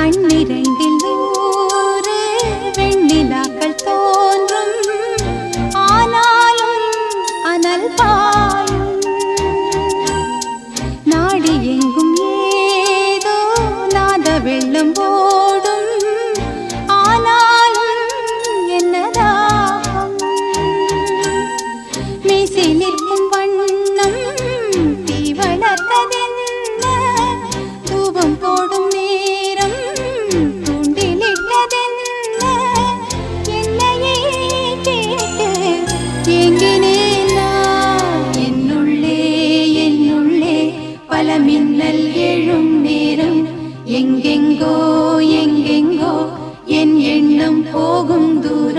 கண்ணிரண்டில் நூறு வெண்ணிலாக்கள் தோன்றும், ஆனாலும் அனல் பாயும். நாடி எங்கும் ஏதோ நாத வெள்ளம் ஓடும், ஆனாலும் என்னதாகும். மீசை நிற்கும் வண்ணம் தீ வளர்த்ததென்ன, தூபம் போடும் நேரம் தூண்டிலிட்டதென்ன. என்னையே கேட்டு ஏங்கினேன் நான். என்னுள்ளே என்னுள்ளே பல மின்னல் எழும் நேரம், எங்கெங்கோ எங்கெங்கோ என் எண்ணம் போகும் தூரம்.